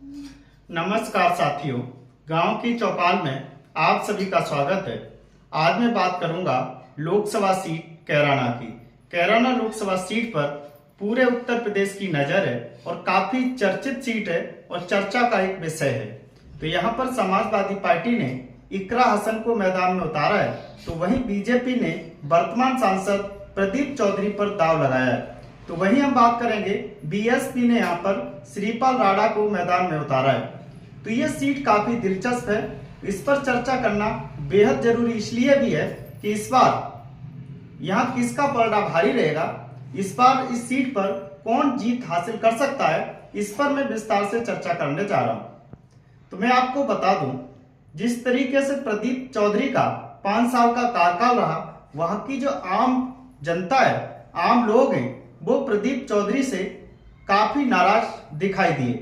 नमस्कार साथियों, गांव की चौपाल में आप सभी का स्वागत है। आज मैं बात करूंगा लोकसभा सीट कैराना की। कैराना लोकसभा सीट पर पूरे उत्तर प्रदेश की नजर है और काफी चर्चित सीट है और चर्चा का एक विषय है। तो यहाँ पर समाजवादी पार्टी ने इकरा हसन को मैदान में उतारा है, तो वहीं बीजेपी ने वर्तमान सांसद प्रदीप चौधरी पर दांव लगाया है। तो वहीं हम बात करेंगे बीएसपी ने यहाँ पर श्रीपाल राणा को मैदान में उतारा है। तो ये सीट काफी दिलचस्प है, इस पर चर्चा करना बेहद जरूरी इसलिए भी है कि इस बार यहाँ किसका पलड़ा भारी रहेगा, इस बार इस सीट पर कौन जीत हासिल कर सकता है, इस पर मैं विस्तार से चर्चा करने जा रहा हूँ। तो मैं आपको बता दूं, जिस तरीके से प्रदीप चौधरी का 5 साल का कार्यकाल रहा, वहां की जो आम जनता है, आम लोग हैं, वो प्रदीप चौधरी से काफी नाराज दिखाई दिए।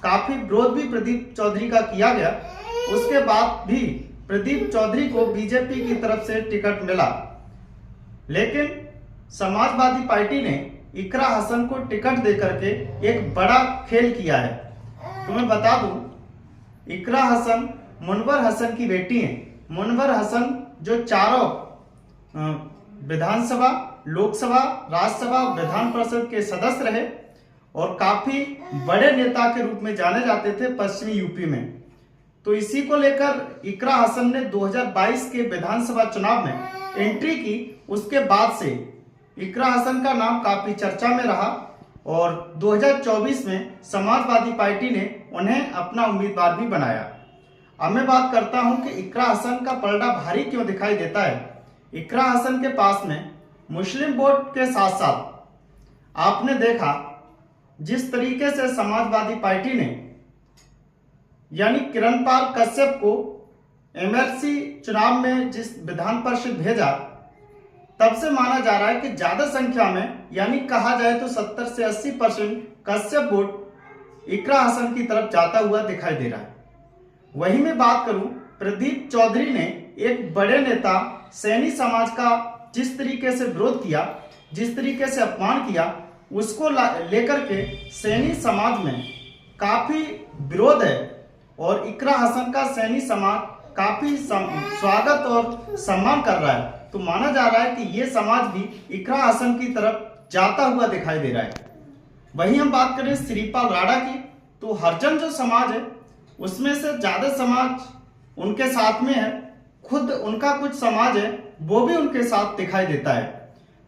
काफी विरोध भी प्रदीप चौधरी का किया गया। उसके बाद भी प्रदीप चौधरी को बीजेपी की तरफ से टिकट मिला, लेकिन समाजवादी पार्टी ने इकरा हसन को टिकट देकर के एक बड़ा खेल किया है। तो मैं बता दूं, इकरा हसन मुनव्वर हसन की बेटी है। मुनव्वर हसन जो चारों विधानसभा, लोकसभा, राज्यसभा, विधान परिषद के सदस्य रहे और काफी बड़े नेता के रूप में जाने जाते थे पश्चिमी यूपी में। तो इसी को लेकर इकरा हसन ने 2022 के विधानसभा चुनाव में एंट्री की। उसके बाद से इकरा हसन का नाम काफी चर्चा में रहा और 2024 में समाजवादी पार्टी ने उन्हें अपना उम्मीदवार भी बनाया। अब मैं बात करता हूं कि इकरा हसन का पलड़ा भारी क्यों दिखाई देता है। इकरा हसन के पास में मुस्लिम वोट के साथ साथ आपने देखा जिस तरीके से समाजवादी पार्टी ने यानी किरणपाल कश्यप को एमएलसी चुनाव में जिस विधान परिषद भेजा, तब से माना जा रहा है कि ज्यादा संख्या में, यानी कहा जाए तो 70 से 80% कश्यप वोट इकरा हसन की तरफ जाता हुआ दिखाई दे रहा है। वहीं मैं बात करूं, प्रदीप चौधरी ने एक बड़े नेता सैनी समाज का जिस तरीके से विरोध किया, जिस तरीके से अपमान किया, उसको लेकर के सैनी समाज में काफी विरोध है और इकरा हसन का सैनी समाज काफी स्वागत और सम्मान कर रहा है। तो माना जा रहा है कि ये समाज भी इकरा हसन की तरफ जाता हुआ दिखाई दे रहा है। वहीं हम बात करें श्रीपाल राणा की, तो हरिजन जो समाज है उसमें से ज्यादा समाज उनके साथ में है। खुद उनका कुछ समाज है वो भी उनके साथ दिखाई देता है।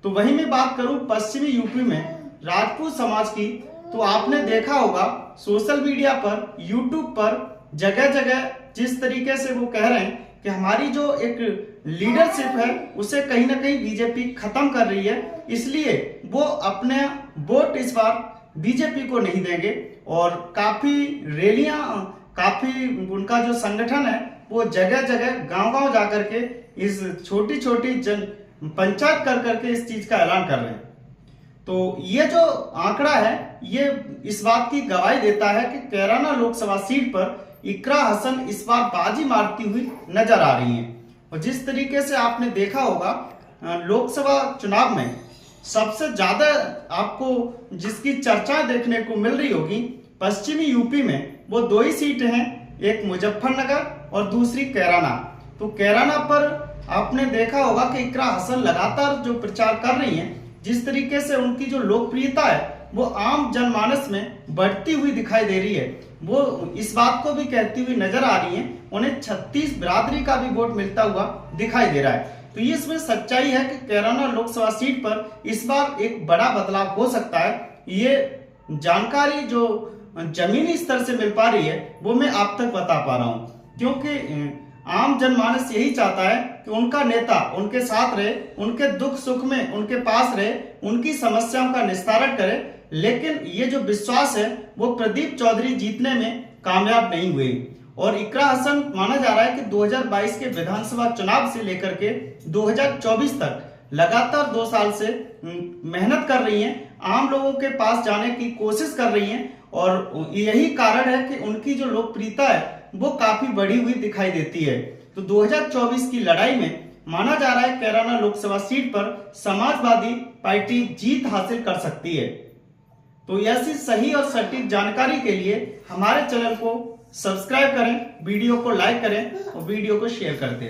तो वहीं मैं बात करूं पश्चिमी यूपी में राजपूत समाज की, तो आपने देखा होगा सोशल मीडिया पर, यूट्यूब पर जगह जगह जिस तरीके से वो कह रहे हैं कि हमारी जो एक लीडरशिप है उसे कहीं ना कहीं बीजेपी खत्म कर रही है, इसलिए वो अपने वोट इस बार बीजेपी को नहीं देंगे। और काफी रैलियां, काफी उनका जो संगठन है वो जगह जगह, गांव-गांव जाकर के इस छोटी छोटी जन पंचायत कर करके इस चीज का ऐलान कर रहे हैं। तो ये जो आंकड़ा है ये इस बात की गवाही देता है कि कैराना लोकसभा सीट पर इकरा हसन इस बार बाजी मारती हुई नजर आ रही हैं। और जिस तरीके से आपने देखा होगा लोकसभा चुनाव में सबसे ज्यादा आपको जिसकी चर्चाएं देखने को मिल रही होगी पश्चिमी यूपी में, वो 2 ही सीट हैं, एक मुजफ्फरनगर और दूसरी कैराना। तो कैराना पर आपने देखा होगा कि इकरा हसन लगातार जो प्रचार कर रही हैं, जिस तरीके से उनकी जो लोकप्रियता है वो आम जनमानस में बढ़ती हुई दिखाई दे रही है। वो इस बात को भी कहती हुई नजर आ रही हैं, उन्हें 36 बिरादरी का भी वोट मिलता हुआ दिखाई दे रहा है। तो ये इसमें सच्चाई है कि कैराना लोकसभा सीट पर इस बार एक बड़ा बदलाव हो सकता है। ये जानकारी जो जमीनी स्तर से मिल पा रही है वो मैं आप तक बता पा रहा हूं, क्योंकि आम जनमानस यही चाहता है कि उनका नेता उनके साथ रहे, उनके दुख सुख में उनके पास रहे, उनकी समस्याओं का निस्तारण करे। लेकिन ये जो विश्वास है वो प्रदीप चौधरी जीतने में कामयाब नहीं हुए। और इकरा हसन माना जा रहा है कि 2022 के विधानसभा चुनाव से लेकर के 2024 तक लगातार 2 साल से मेहनत कर रही हैं, आम लोगों के पास जाने की कोशिश कर रही हैं और यही कारण है कि उनकी जो लोकप्रियता है वो काफी बढ़ी हुई दिखाई देती है। तो 2024 की लड़ाई में माना जा रहा है कैराना लोकसभा सीट पर समाजवादी पार्टी जीत हासिल कर सकती है। तो ऐसी सही और सटीक जानकारी के लिए हमारे चैनल को सब्सक्राइब करें, वीडियो को लाइक करें और वीडियो को शेयर कर दें।